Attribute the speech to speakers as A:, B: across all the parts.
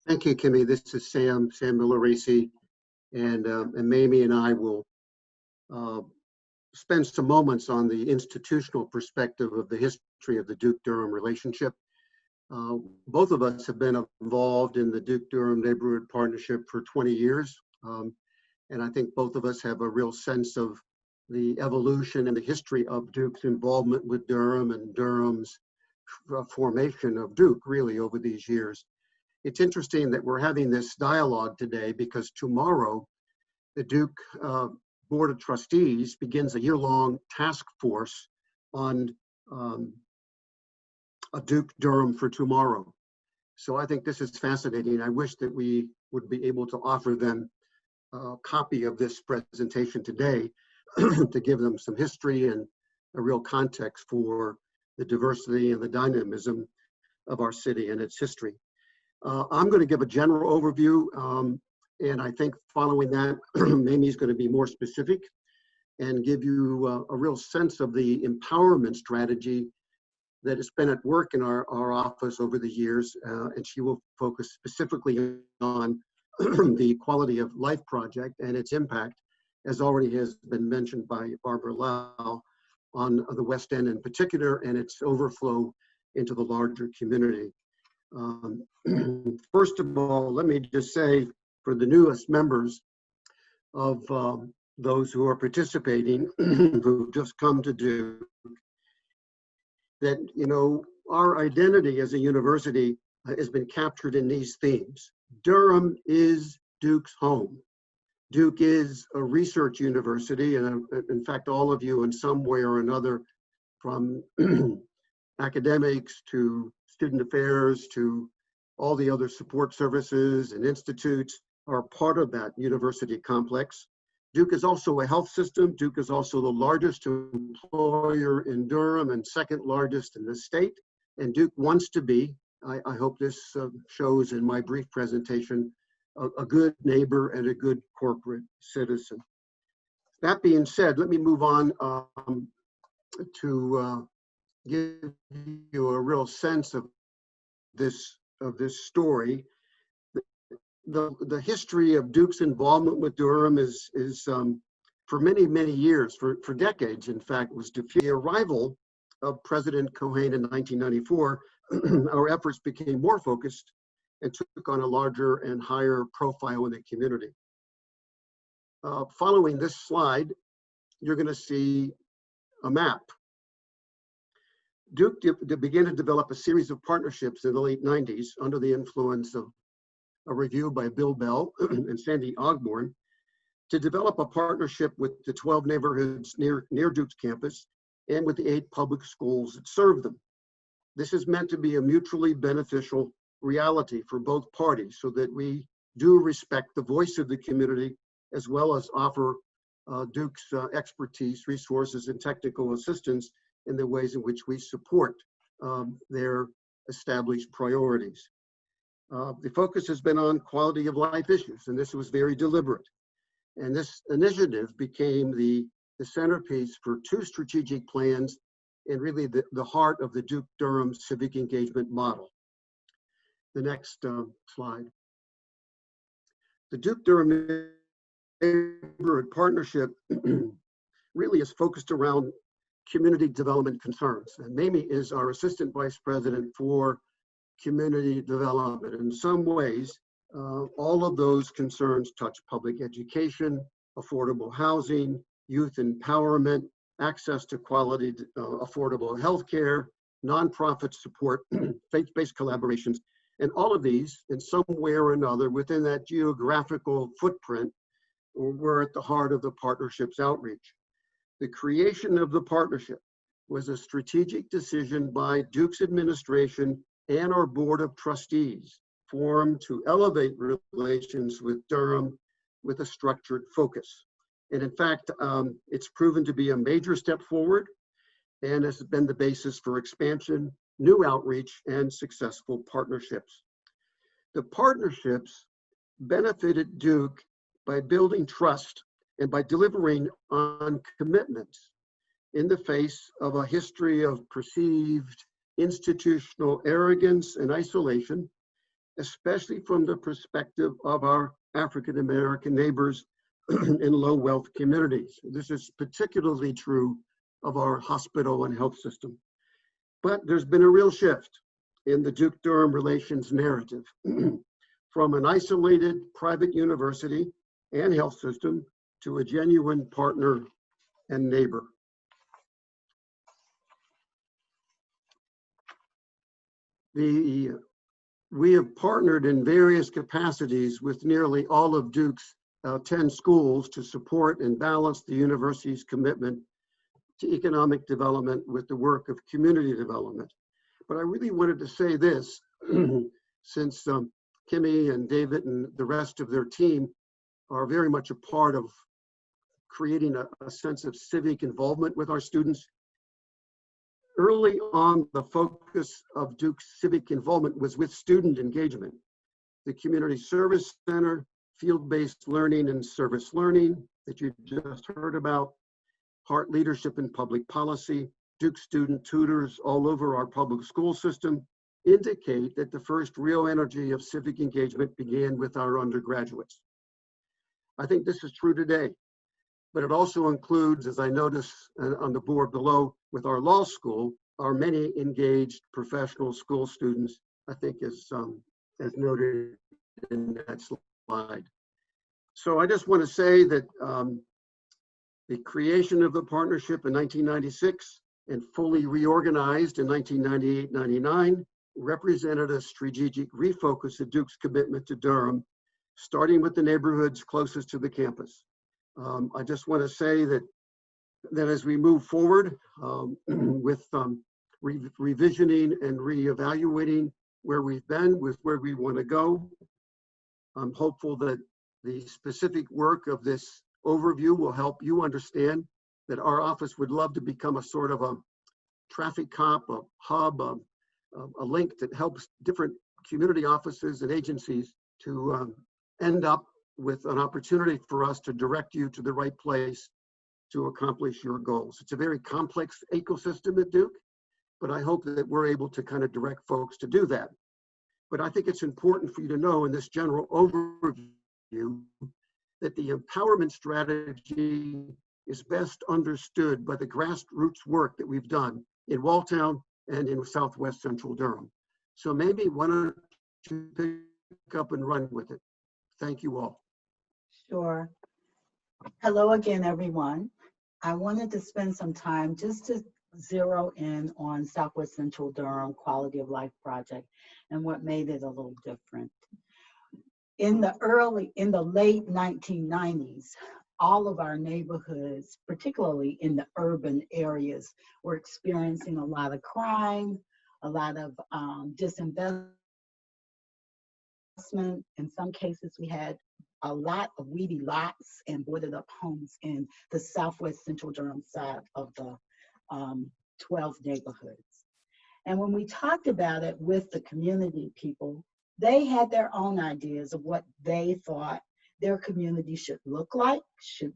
A: Thank you, Kimmy. This is Sam Miglarese, and Mayme and I will spend some moments on the institutional perspective of the history of the Duke-Durham relationship. Both of us have been involved in the Duke-Durham Neighborhood Partnership for 20 years, and I think both of us have a real sense of the evolution and the history of Duke's involvement with Durham and Durham's formation of Duke, really, over these years. It's interesting that we're having this dialogue today because tomorrow the Duke Board of Trustees begins a year-long task force on a Duke-Durham for tomorrow. So I think this is fascinating. I wish that we would be able to offer them a copy of this presentation today to give them some history and a real context for the diversity and the dynamism of our city and its history. I'm going to give a general overview, and I think following that, Mayme is going to be more specific and give you a real sense of the empowerment strategy that has been at work in our office over the years, and she will focus specifically on the Quality of Life Project and its impact, as already has been mentioned by Barbara Lau, on the West End in particular, and its overflow into the larger community. First of all, let me just say, for the newest members of those who are participating, who've just come to Duke, that, you know, our identity as a university has been captured in these themes. Durham is Duke's home. Duke is a research university, and in fact, all of you in some way or another, from academics to student affairs to all the other support services and institutes, are part of that university complex. Duke is also a health system. Duke is also the largest employer in Durham and second largest in the state. And Duke wants to be, I hope this shows in my brief presentation, a good neighbor and a good corporate citizen. That being said, let me move on to give you a real sense of this story. The history of Duke's involvement with Durham is for many years, for decades, in fact, was diffused. The arrival of President Cohen in 1994, our efforts became more focused and took on a larger and higher profile in the community. Following this slide, you're going to see a map. Duke began to develop a series of partnerships in the late 90s under the influence of a review by Bill Bell and Sandy Ogborn to develop a partnership with the 12 neighborhoods near Duke's campus and with the 8 public schools that serve them. This is meant to be a mutually beneficial reality for both parties so that we do respect the voice of the community as well as offer Duke's expertise, resources, and technical assistance in the ways in which we support their established priorities. The focus has been on quality of life issues, and this was very deliberate. And this initiative became the centerpiece for 2 strategic plans and really the heart of the Duke-Durham civic engagement model. The next slide. The Duke-Durham Neighborhood Partnership really is focused around community development concerns. And Mayme is our Assistant Vice President for Community Development. In some ways, all of those concerns touch public education, affordable housing, youth empowerment, access to quality, affordable healthcare, nonprofit support, faith-based collaborations, and all of these, in some way or another, within that geographical footprint, were at the heart of the partnership's outreach. The creation of the partnership was a strategic decision by Duke's administration and our Board of Trustees, formed to elevate relations with Durham with a structured focus. And in fact, it's proven to be a major step forward and has been the basis for expansion, new outreach, and successful partnerships. The partnerships benefited Duke by building trust and by delivering on commitments in the face of a history of perceived institutional arrogance and isolation, especially from the perspective of our African American neighbors in low wealth communities. This is particularly true of our hospital and health system. But there's been a real shift in the Duke-Durham relations narrative from an isolated private university and health system to a genuine partner and neighbor. We have partnered in various capacities with nearly all of Duke's 10 schools to support and balance the university's commitment to economic development with the work of community development. But I really wanted to say this, since Kimmy and David and the rest of their team are very much a part of creating a sense of civic involvement with our students. Early on, the focus of Duke's civic involvement was with student engagement. The Community Service Center, field-based learning and service learning that you just heard about, Heart Leadership in Public Policy, Duke student tutors all over our public school system indicate that the first real energy of civic engagement began with our undergraduates. I think this is true today, but it also includes, as I notice on the board below, with our law school, our many engaged professional school students, I think as noted in that slide. So I just want to say that the creation of the partnership in 1996 and fully reorganized in 1998-99 represented a strategic refocus of Duke's commitment to Durham, starting with the neighborhoods closest to the campus. I just want to say that as we move forward with revisioning and reevaluating where we've been with where we want to go, I'm hopeful that the specific work of this overview will help you understand that our office would love to become a sort of a traffic cop, a hub, a link that helps different community offices and agencies to end up with an opportunity for us to direct you to the right place to accomplish your goals. It's a very complex ecosystem at Duke, but I hope that we're able to kind of direct folks to do that. But I think it's important for you to know in this general overview that the empowerment strategy is best understood by the grassroots work that we've done in Walltown and in Southwest Central Durham. So maybe why don't you pick up and run with it? Thank you all.
B: Sure. Hello again, everyone. I wanted to spend some time just to zero in on Southwest Central Durham Quality of Life Project and what made it a little different. In the late 1990s, all of our neighborhoods, particularly in the urban areas, were experiencing a lot of crime, a lot of disinvestment. In some cases, we had a lot of weedy lots and boarded up homes in the Southwest Central Durham side of the 12 neighborhoods. And when we talked about it with the community people, they had their own ideas of what they thought their community should look like, should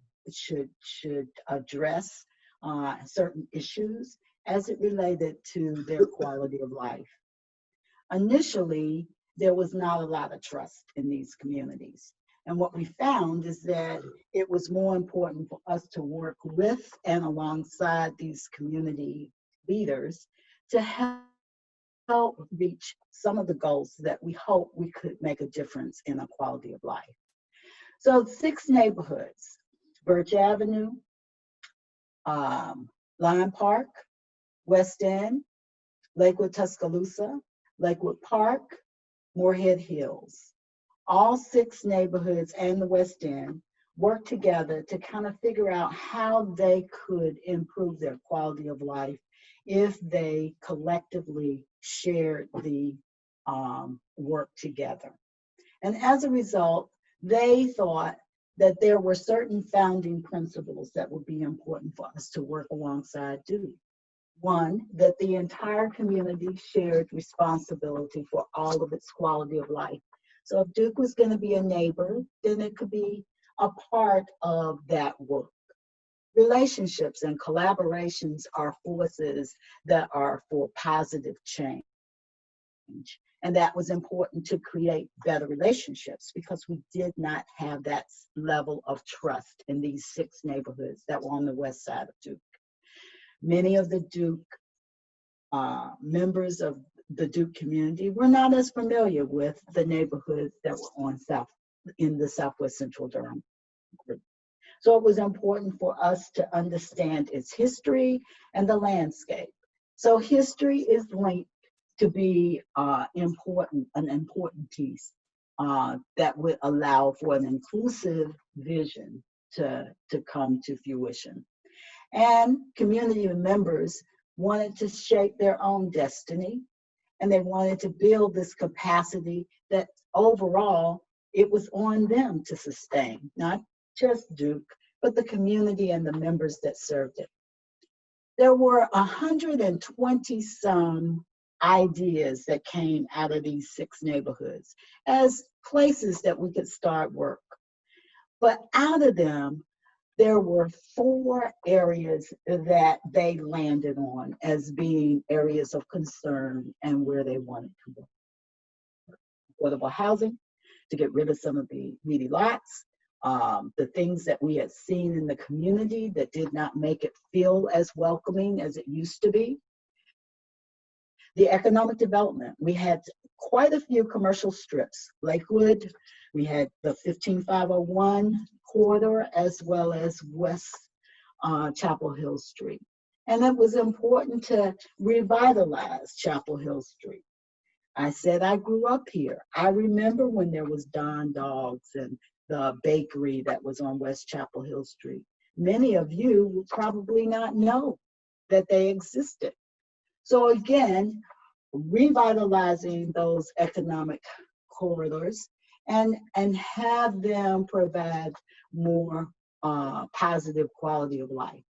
B: address certain issues as it related to their quality of life. Initially, there was not a lot of trust in these communities. And what we found is that it was more important for us to work with and alongside these community leaders to help reach some of the goals that we hope we could make a difference in our quality of life. So 6 neighborhoods: Birch Avenue, Lyon Park, West End, Lakewood Tuscaloosa, Lakewood Park, Moorhead Hills. All 6 neighborhoods and the West End worked together to kind of figure out how they could improve their quality of life if they collectively shared the work together. And as a result, they thought that there were certain founding principles that would be important for us to work alongside Duke. One, that the entire community shared responsibility for all of its quality of life. So if Duke was going to be a neighbor, then it could be a part of that work. Relationships and collaborations are forces that are for positive change. And that was important to create better relationships because we did not have that level of trust in these 6 neighborhoods that were on the west side of Duke. Many of the Duke members of the Duke community were not as familiar with the neighborhoods that were in the Southwest Central Durham group. So it was important for us to understand its history and the landscape. So history is linked to be an important piece that would allow for an inclusive vision to come to fruition. And community members wanted to shape their own destiny, and they wanted to build this capacity that overall it was on them to sustain, not just Duke, but the community and the members that served it. There were 120 some ideas that came out of these 6 neighborhoods as places that we could start work. But out of them, there were 4 areas that they landed on as being areas of concern and where they wanted to work. Affordable housing, to get rid of some of the weedy lots, the things that we had seen in the community that did not make it feel as welcoming as it used to be. The economic development, we had quite a few commercial strips. Lakewood, we had the 15501 corridor as well as West Chapel Hill Street. And it was important to revitalize Chapel Hill Street. I said I grew up here. I remember when there was Don Dogs and the bakery that was on West Chapel Hill Street. Many of you will probably not know that they existed. So again, revitalizing those economic corridors and have them provide more positive quality of life.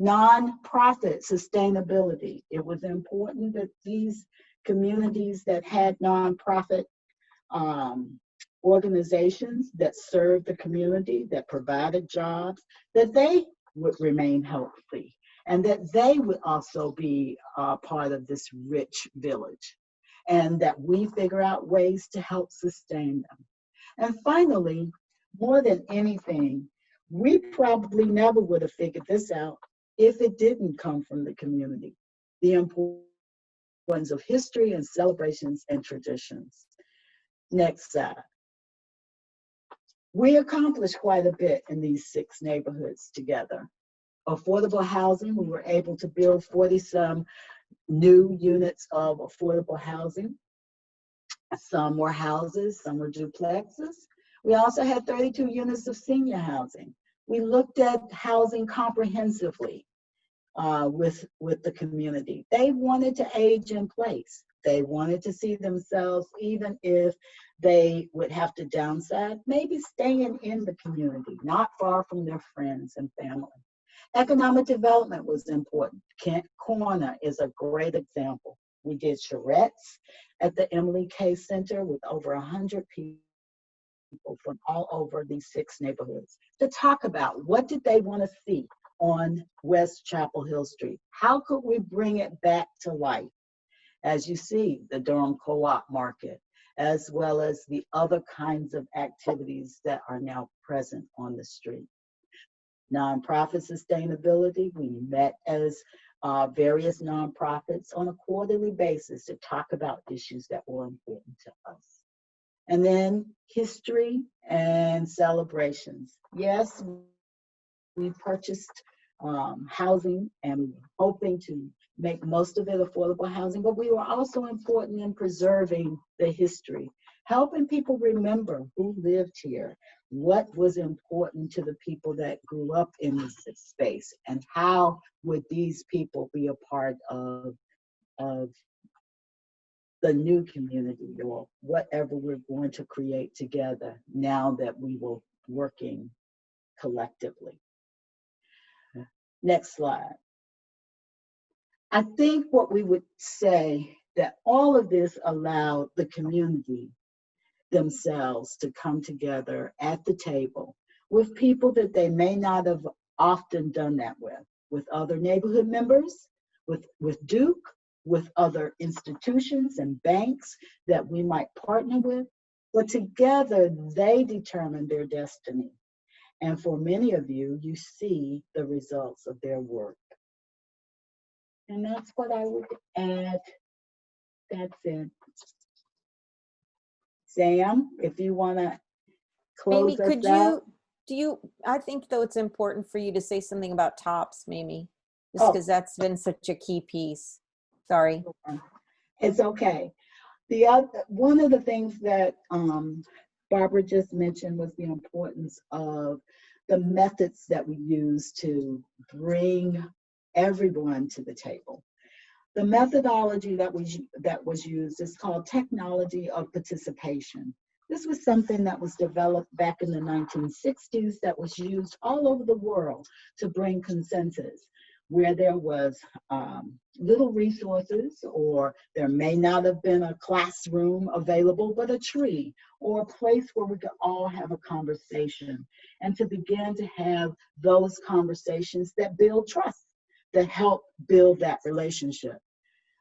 B: Nonprofit sustainability. It was important that these communities that had nonprofit organizations that served the community, that provided jobs, that they would remain healthy and that they would also be part of this rich village, and that we figure out ways to help sustain them. And finally, more than anything, we probably never would have figured this out if it didn't come from the community. The importance of history and celebrations and traditions. Next slide. We accomplished quite a bit in these 6 neighborhoods together. Affordable housing, we were able to build 40-some new units of affordable housing. Some were houses, some were duplexes. We also had 32 units of senior housing. We looked at housing comprehensively with the community. They wanted to age in place. They wanted to see themselves, even if they would have to downsize, maybe staying in the community, not far from their friends and family. Economic development was important. Kent Corner is a great example. We did charrettes at the Emily K Center with over 100 people from all over these 6 neighborhoods to talk about what did they want to see on West Chapel Hill Street. How could we bring it back to life? As you see, the Durham Co-op Market, as well as the other kinds of activities that are now present on the street. Nonprofit sustainability, we met as various nonprofits on a quarterly basis to talk about issues that were important to us. And then history and celebrations. Yes, we purchased housing and hoping to make most of it affordable housing, but we were also important in preserving the history, helping people remember who lived here, what was important to the people that grew up in this space, and how would these people be a part of the new community or whatever we're going to create together now that we were working collectively. Next slide. I think what we would say that all of this allowed the community themselves to come together at the table with people that they may not have often done that with other neighborhood members, with Duke, with other institutions and banks that we might partner with, but together they determine their destiny. And for many of you, you see the results of their work. And that's what I would add. That's it. Sam, if you want to close
C: Mayme,
B: us
C: could
B: out.
C: I think though it's important for you to say something about TOPS, Mayme, just
B: Oh,
C: because that's been such a key piece. Sorry.
B: it's okay. One of the things that Barbara just mentioned was the importance of the methods that we use to bring everyone to the table. The methodology that was used is called technology of participation. This was something that was developed back in the 1960s that was used all over the world to bring consensus, where there was little resources, or there may not have been a classroom available, but a tree or a place where we could all have a conversation, and to begin to have those conversations that build trust, that help build that relationship.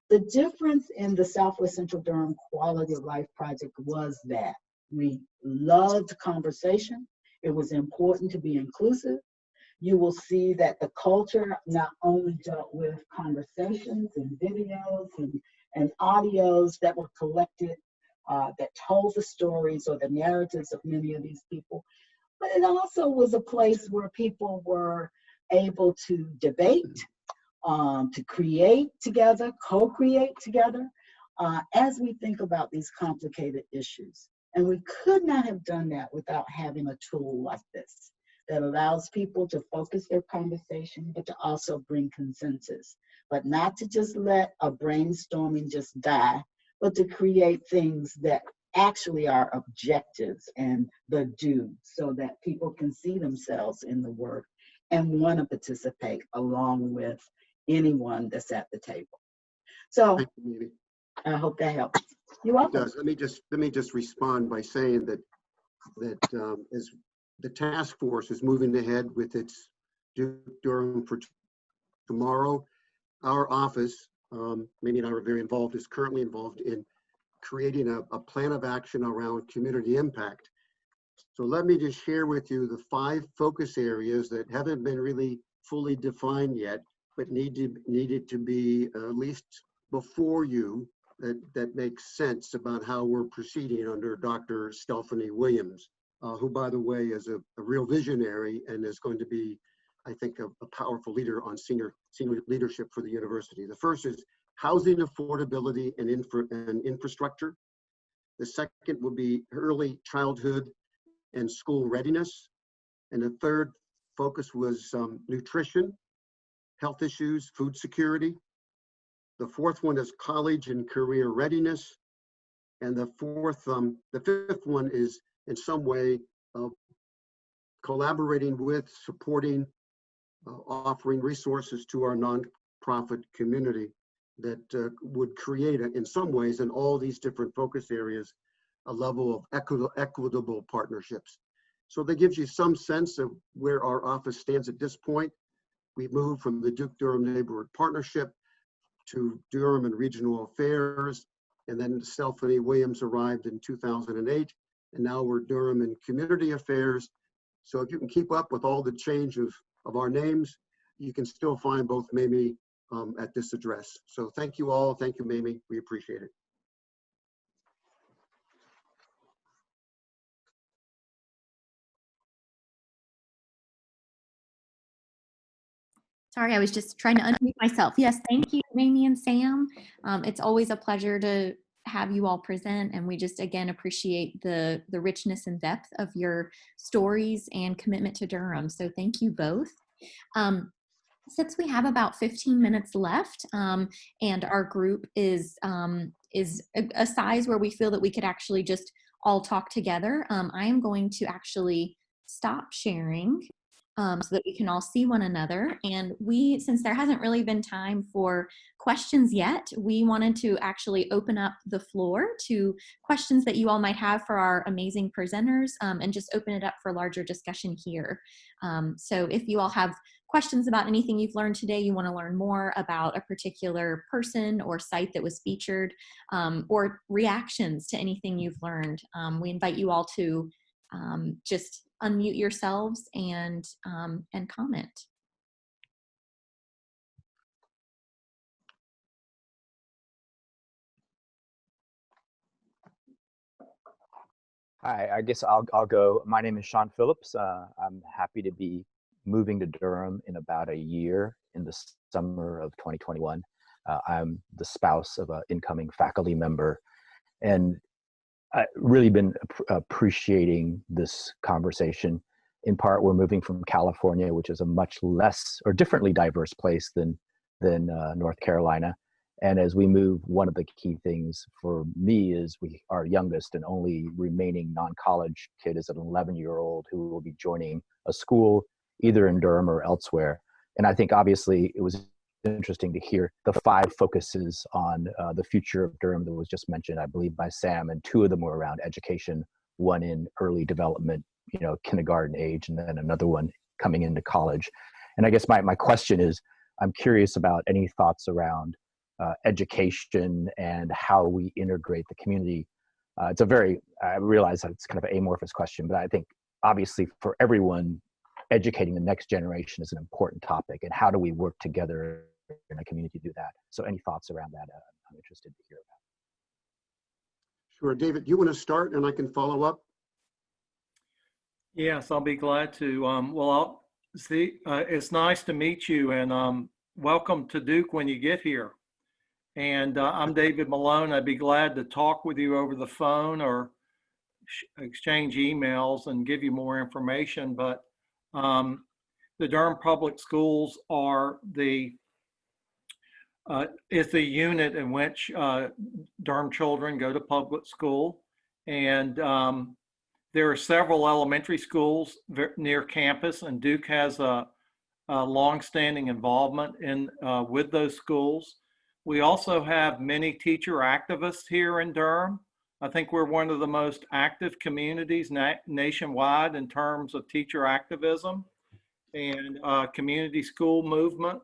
B: The difference in the Southwest Central Durham Quality of Life Project was that we loved conversation. It was important to be inclusive. You will see that the culture not only dealt with conversations and videos and audios that were collected that told the stories or the narratives of many of these people, but it also was a place where people were able to debate, to create together, co-create together, as we think about these complicated issues. And we could not have done that without having a tool like this that allows people to focus their conversation, but to also bring consensus, but not to just let a brainstorming just die, but to create things that actually are objectives and the do, so that people can see themselves in the work and want to participate along with anyone that's at the table. So
A: Thank you, Mayme.
B: I hope that helps. You're
A: It
B: welcome.
A: does. Let me just respond by saying that as the task force is moving ahead with its Duke-Durham for tomorrow, our office, Mayme and I are very involved, is currently involved in creating a plan of action around community impact. So let me just share with you the 5 focus areas that haven't been really fully defined yet, but needed to be at least before you, that makes sense about how we're proceeding under Dr. Stephanie Williams, who, by the way, is a real visionary and is going to be, I think, a powerful leader on senior leadership for the university. The first is housing affordability and infrastructure. The second will be early childhood and school readiness. And the third focus was nutrition, health issues, food security. The fourth one is college and career readiness. And the fifth one is in some way collaborating with, supporting, offering resources to our nonprofit community that would create, in some ways, in all these different focus areas, a level of equitable partnerships. So that gives you some sense of where our office stands at this point. We've moved from the Duke-Durham Neighborhood Partnership to Durham and Regional Affairs, and then Stephanie Williams arrived in 2008, and now we're Durham and Community Affairs. So if you can keep up with all the change of our names, you can still find both Mayme at this address. So thank you all. Thank you, Mayme. We appreciate it.
D: Sorry, I was just trying to unmute myself. Yes, thank you, Mayme and Sam. It's always a pleasure to have you all present, and we just again appreciate the richness and depth of your stories and commitment to Durham. So thank you both. Since we have about 15 minutes left, and our group is a size where we feel that we could actually just all talk together, I am going to actually stop sharing so that we can all see one another. And since there hasn't really been time for questions yet, we wanted to actually open up the floor to questions that you all might have for our amazing presenters, and just open it up for larger discussion here. So if you all have questions about anything you've learned today, you want to learn more about a particular person or site that was featured, or reactions to anything you've learned, we invite you all to just unmute yourselves and comment.
E: Hi, I guess I'll go. My name is Sean Phillips. I'm happy to be moving to Durham in about a year in the summer of 2021. I'm the spouse of an incoming faculty member, and I've really been appreciating this conversation. In part, we're moving from California, which is a much less or differently diverse place than North Carolina. And as we move, one of the key things for me is our youngest and only remaining non-college kid is an 11-year-old who will be joining a school either in Durham or elsewhere. And I think obviously it was interesting to hear the 5 focuses on the future of Durham that was just mentioned, I believe, by Sam, and 2 of them were around education, one in early development, kindergarten age, and then another one coming into college. And I guess my question is, I'm curious about any thoughts around education and how we integrate the community. I realize that it's kind of an amorphous question, but I think obviously for everyone, educating the next generation is an important topic, and how do we work together in a community to do that? So any thoughts around that, I'm interested to hear about.
A: Sure. David, do you want to start and I can follow up?
F: Yes, I'll be glad to. Well, it's nice to meet you, and welcome to Duke when you get here. And I'm David Malone. I'd be glad to talk with you over the phone or exchange emails and give you more information. But the Durham Public Schools is the unit in which Durham children go to public school. And there are several elementary schools near campus, and Duke has a longstanding involvement with those schools. We also have many teacher activists here in Durham. I think we're one of the most active communities nationwide in terms of teacher activism and community school movement.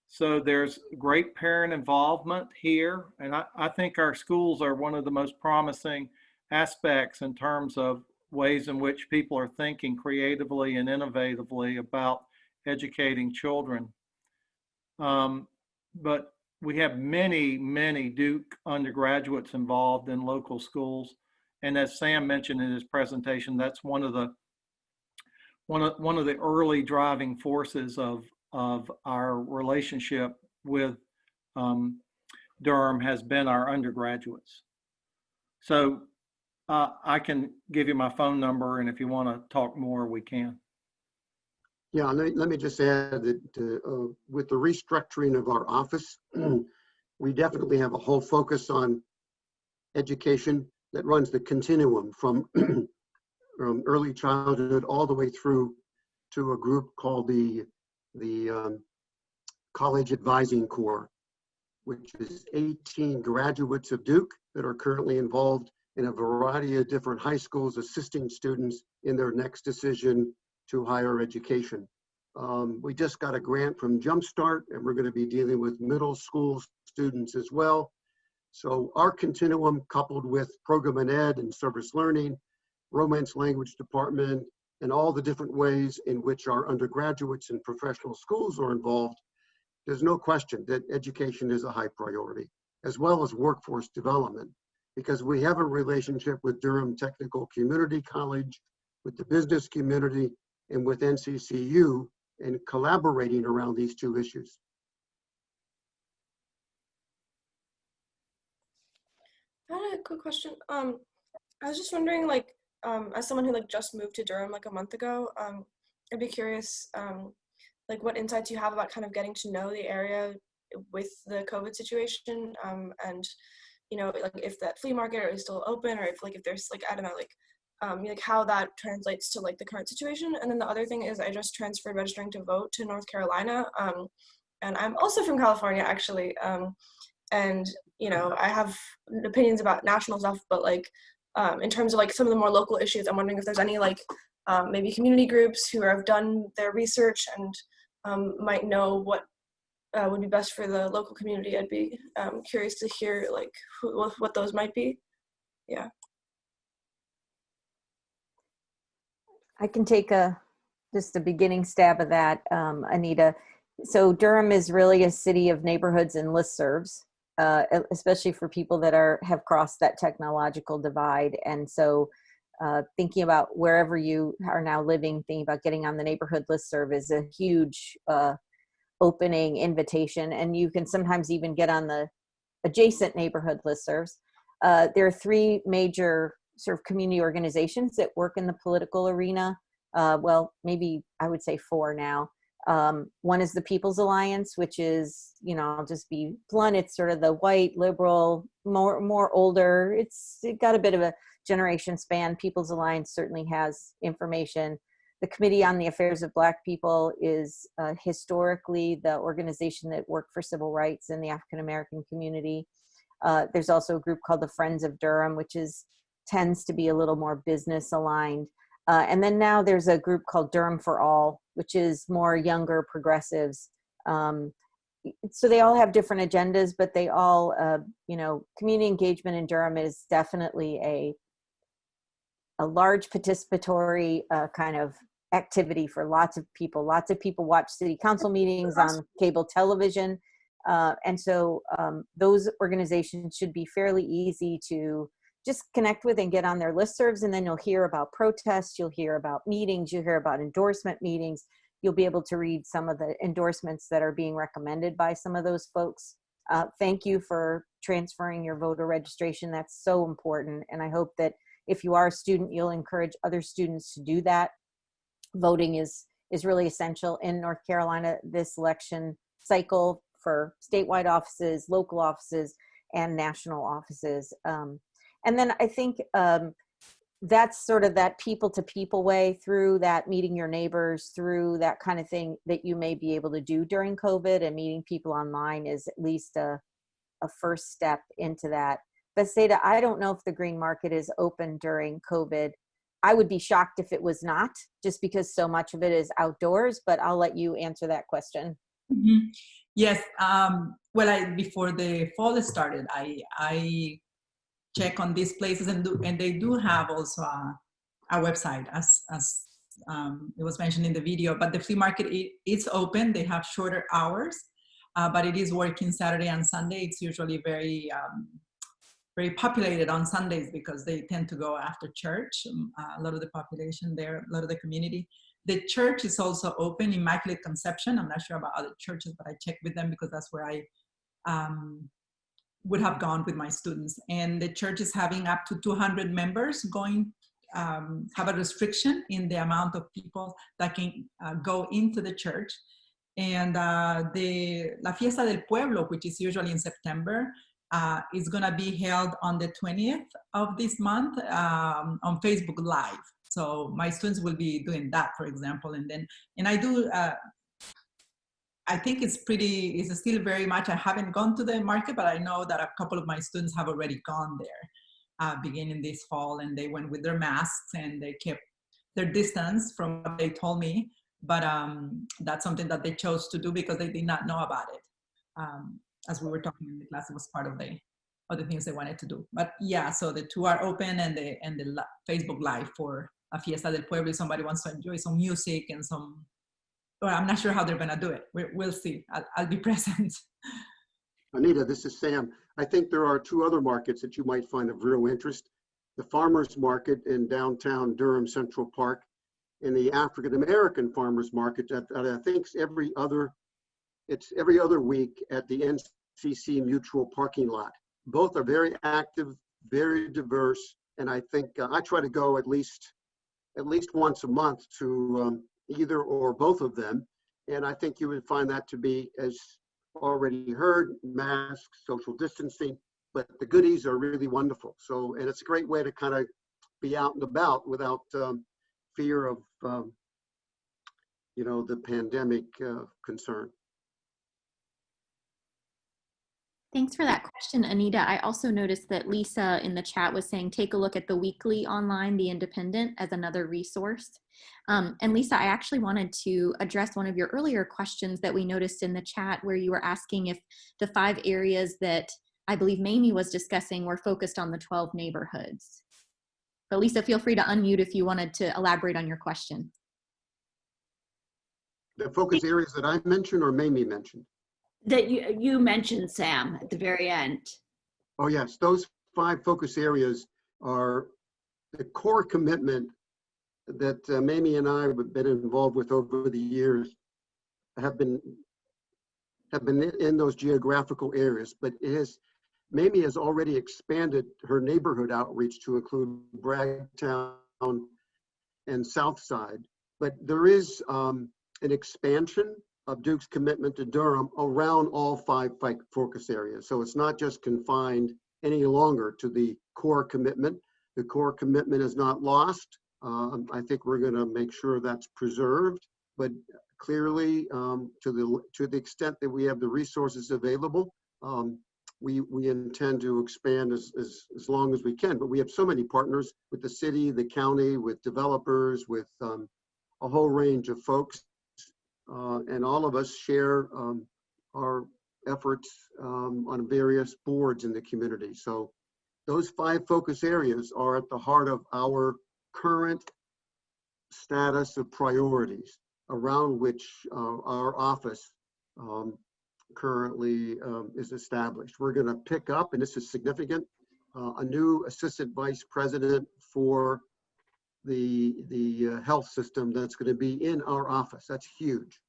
F: So there's great parent involvement here. And I think our schools are one of the most promising aspects in terms of ways in which people are thinking creatively and innovatively about educating children. But we have many, many Duke undergraduates involved in local schools. And as Sam mentioned in his presentation, that's one of the early driving forces of our relationship with Durham has been our undergraduates. So I can give you my phone number, and if you want to talk more, we can.
A: Yeah, let me just add that with the restructuring of our office, we definitely have a whole focus on education that runs the continuum from early childhood all the way through to a group called the College Advising Corps, which is 18 graduates of Duke that are currently involved in a variety of different high schools, assisting students in their next decision to higher education. We just got a grant from Jumpstart, and we're going to be dealing with middle school students as well. So our continuum, coupled with program and ed and service learning, Romance language department, and all the different ways in which our undergraduates and professional schools are involved, there's no question that education is a high priority, as well as workforce development, because we have a relationship with Durham Technical Community College, with the business community, and with NCCU, and collaborating around these 2 issues.
G: I had a quick question. I was just wondering, like, as someone who just moved to Durham like a month ago, I'd be curious, like, what insights you have about kind of getting to know the area with the COVID situation, and like if that flea market is still open, or if there's I don't know, like how that translates to like the current situation. And then the other thing is I just transferred registering to vote to North Carolina. And I'm also from California, actually. And, you know, I have opinions about national stuff, but like in terms of like some of the more local issues, I'm wondering if there's any like maybe community groups who have done their research and might know what would be best for the local community. I'd be curious to hear like what those might be. Yeah.
C: I can take just a beginning stab of that, Anita. So Durham is really a city of neighborhoods and listservs, especially for people that have crossed that technological divide. And so thinking about wherever you are now living, thinking about getting on the neighborhood listserv is a huge opening invitation. And you can sometimes even get on the adjacent neighborhood listservs. There are three major sort of community organizations that work in the political arena. Well, maybe I would say four now. One is the People's Alliance, which is, you know, I'll just be blunt, it's sort of the white, liberal, more older. It got a bit of a generation span. People's Alliance certainly has information. The Committee on the Affairs of Black People is historically the organization that worked for civil rights in the African American community. There's also a group called the Friends of Durham, which tends to be a little more business aligned. And then now there's a group called Durham for All, which is more younger progressives. So they all have different agendas, but they all, you know, community engagement in Durham is definitely a large participatory kind of activity for lots of people. Lots of people watch city council meetings on cable television. And so those organizations should be fairly easy to just connect with and get on their listservs, and then you'll hear about protests, you'll hear about meetings, you'll hear about endorsement meetings. You'll be able to read some of the endorsements that are being recommended by some of those folks. Thank you for transferring your voter registration. That's so important. And I hope that if you are a student, you'll encourage other students to do that. Voting is really essential in North Carolina this election cycle for statewide offices, local offices, and national offices. And then I think that's sort of that people to people way, through that meeting your neighbors, through that kind of thing that you may be able to do during COVID, and meeting people online is at least a first step into that. Bethsaida, I don't know if the green market is open during COVID. I would be shocked if it was not, just because so much of it is outdoors, but I'll let you answer that question.
H: Mm-hmm. Yes. Well, before the fall started, I check on these places, and they do have also a website, as it was mentioned in the video. But the flea market it's open. They have shorter hours, but it is working Saturday and Sunday. It's usually very populated on Sundays because they tend to go after church. A lot of the population there, a lot of the community. The church is also open, Immaculate Conception. I'm not sure about other churches, but I checked with them because that's where I would have gone with my students. And the church is having up to 200 members going, have a restriction in the amount of people that can go into the church. And the La Fiesta del Pueblo, which is usually in September, is gonna be held on the 20th of this month on Facebook Live. So my students will be doing that, for example. And I do, I think it's still very much, I haven't gone to the market, but I know that a couple of my students have already gone there beginning this fall, and they went with their masks and they kept their distance from what they told me. But that's something that they chose to do because they did not know about it. As we were talking in the class, it was part of the things they wanted to do. But yeah, so the two are open, and the Facebook Live for a Fiesta del Pueblo. If somebody wants to enjoy some music and some, well, I'm not sure how they're gonna do it. We'll see. I'll be present.
A: Anita, this is Sam. I think there are two other markets that you might find of real interest. The Farmers Market in downtown Durham Central Park, and the African American Farmers Market that I think it's every other week at the NCC Mutual parking lot. Both are very active, very diverse, and I think I try to go at least once a month to either or both of them. And I think you would find that to be, as already heard, masks, social distancing, but the goodies are really wonderful. So, and it's a great way to kind of be out and about without fear of, the pandemic concern.
D: Thanks for that question, Anita. I also noticed that Lisa in the chat was saying, take a look at the weekly online, The Independent, as another resource. And Lisa, I actually wanted to address one of your earlier questions that we noticed in the chat, where you were asking if the 5 areas that I believe Mayme was discussing were focused on the 12 neighborhoods. But Lisa, feel free to unmute if you wanted to elaborate on your question.
A: The focus areas that I mentioned or Mayme mentioned?
I: That you mentioned, Sam, at the very end.
A: Oh, yes. Those 5 focus areas are the core commitment that Mayme and I have been involved with over the years, have been in those geographical areas, but Mayme has already expanded her neighborhood outreach to include Bragtown and Southside. But there is an expansion of Duke's commitment to Durham around all 5 focus areas. So it's not just confined any longer to the core commitment. The core commitment is not lost. I think we're going to make sure that's preserved, but clearly to the extent that we have the resources available, we intend to expand as long as we can. But we have so many partners with the city, the county, with developers, with a whole range of folks. And all of us share our efforts on various boards in the community. So those 5 focus areas are at the heart of our current status of priorities around which our office currently is established. We're going to pick up, and this is significant, a new assistant vice president for the health system that's going to be in our office. That's huge.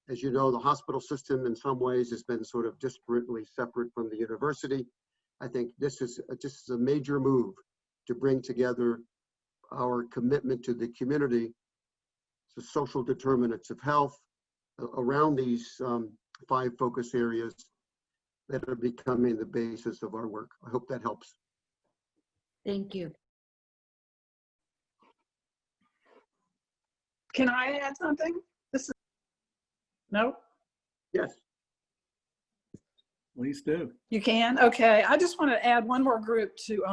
A: As you know, the hospital system in some ways has been sort of disparately separate from the university. I think this is a major move to bring together our commitment to the community, the social determinants of health around these 5 focus areas that are becoming the basis of our work. I hope that helps.
I: Thank you.
J: Can I add something? No?
A: Yes.
F: Please do.
J: You can? Okay. I just want to add one more group to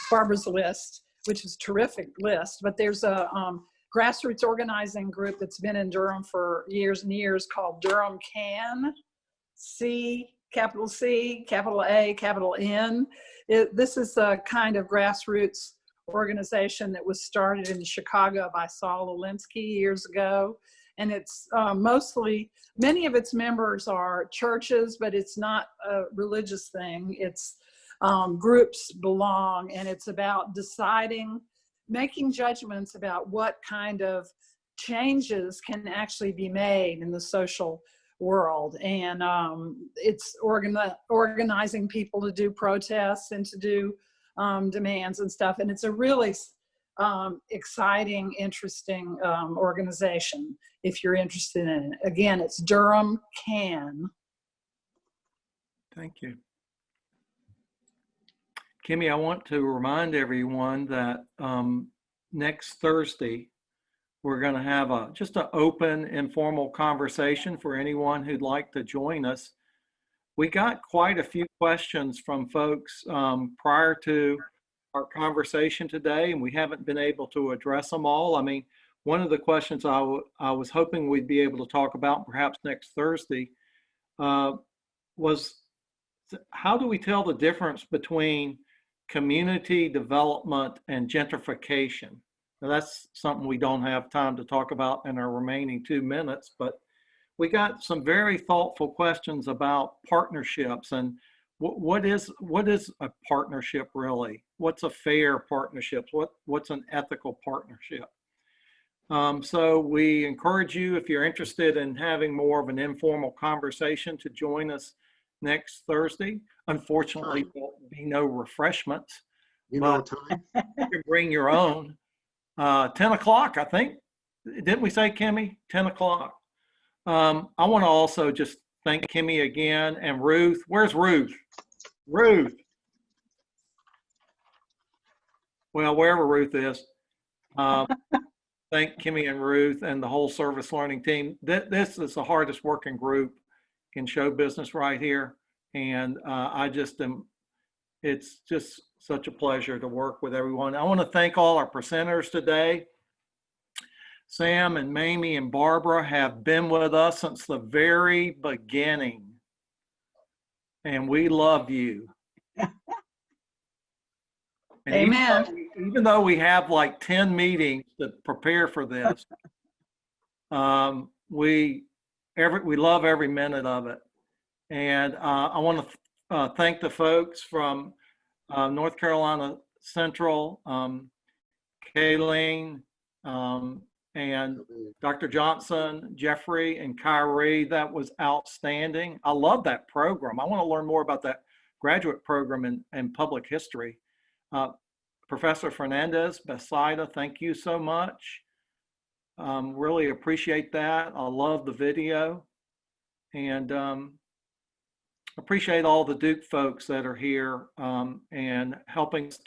J: Barbara's list, which is a terrific list, but there's a grassroots organizing group that's been in Durham for years and years called Durham Can, capital C, capital A, capital N. This is a kind of grassroots organization that was started in Chicago by Saul Alinsky years ago. And it's many of its members are churches, but it's not a religious thing. It's groups belong, and it's about making judgments about what kind of changes can actually be made in the social world. And it's organizing people to do protests and to do demands and stuff. And it's a really exciting, interesting organization if you're interested in it. Again, it's Durham Can.
F: Thank you. Kimmy, I want to remind everyone that next Thursday, we're going to have just an open, informal conversation for anyone who'd like to join us. We got quite a few questions from folks prior to our conversation today, and we haven't been able to address them all. I mean, one of the questions I was hoping we'd be able to talk about perhaps next Thursday was, how do we tell the difference between community development and gentrification? Now, that's something we don't have time to talk about in our remaining 2 minutes, but we got some very thoughtful questions about partnerships and what is a partnership really? What's a fair partnership? What's an ethical partnership? So we encourage you, if you're interested in having more of an informal conversation, to join us next Thursday. Unfortunately, there'll be no refreshments.
A: Time.
F: You can bring your own. 10 o'clock, I think. Didn't we say, Kimmy? 10 o'clock. I want to also just thank Kimmy again, and Ruth. Where's Ruth? Ruth. well, wherever Ruth is. Um, thank Kimmy and Ruth and the whole service learning team. This is the hardest working group in show business right here. And I just am, it's just such a pleasure to work with everyone. I want to thank all our presenters today. Sam and Mayme and Barbara have been with us since the very beginning. And we love you. And
J: Amen.
F: even though we have like 10 meetings to prepare for this, we love every minute of it. And I want to thank the folks from North Carolina Central, Kayleen, and Dr. Johnson, Jeffrey, and Kyrie. That was outstanding. I love that program. I want to learn more about that graduate program in public history. Professor Fernandez, Besaida, thank you so much. Really appreciate that. I love the video. And appreciate all the Duke folks that are here and helping us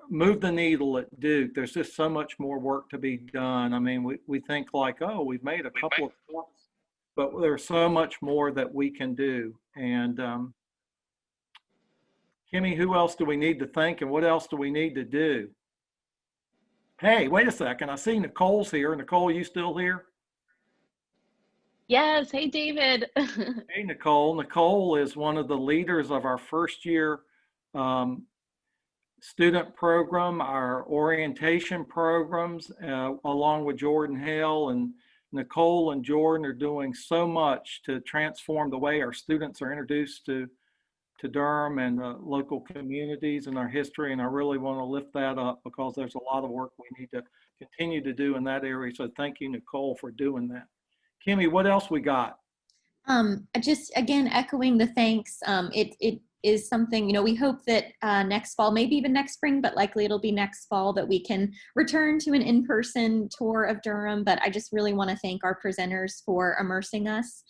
F: move the needle at Duke. There's just so much more work to be done. I mean, we think like, oh, we've made a couple of steps, but there's so much more that we can do. And Kimmy, who else do we need to thank and what else do we need to do? Hey, wait a second. I see Nicole's here. Nicole, you still here?
K: Yes. Hey, David.
F: Hey, Nicole. Nicole is one of the leaders of our first year student program, our orientation programs, along with Jordan Hale. And Nicole and Jordan are doing so much to transform the way our students are introduced to Durham and local communities and our history. And I really want to lift that up because there's a lot of work we need to continue to do in that area. So thank you, Nicole, for doing that. Kimmy, what else we got?
D: Just again, echoing the thanks. It is something, we hope that next fall, maybe even next spring, but likely it'll be next fall that we can return to an in-person tour of Durham. But I just really want to thank our presenters for immersing us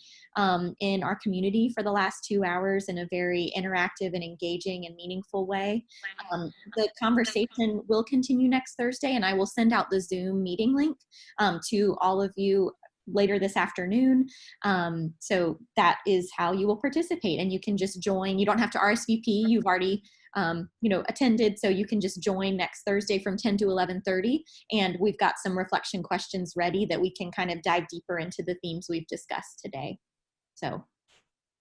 D: in our community for the last 2 hours in a very interactive and engaging and meaningful way. The conversation will continue next Thursday, and I will send out the Zoom meeting link to all of you later this afternoon. So that is how you will participate, and you can just join. You don't have to RSVP. You've already attended, so you can just join next Thursday from 10 to 11:30. And we've got some reflection questions ready that we can kind of dive deeper into the themes we've discussed today. So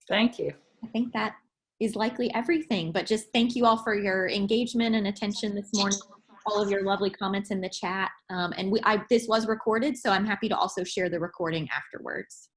J: Thank you.
D: I think that is likely everything, but just thank you all for your engagement and attention this morning, all of your lovely comments in the chat. And this was recorded, so I'm happy to also share the recording afterwards.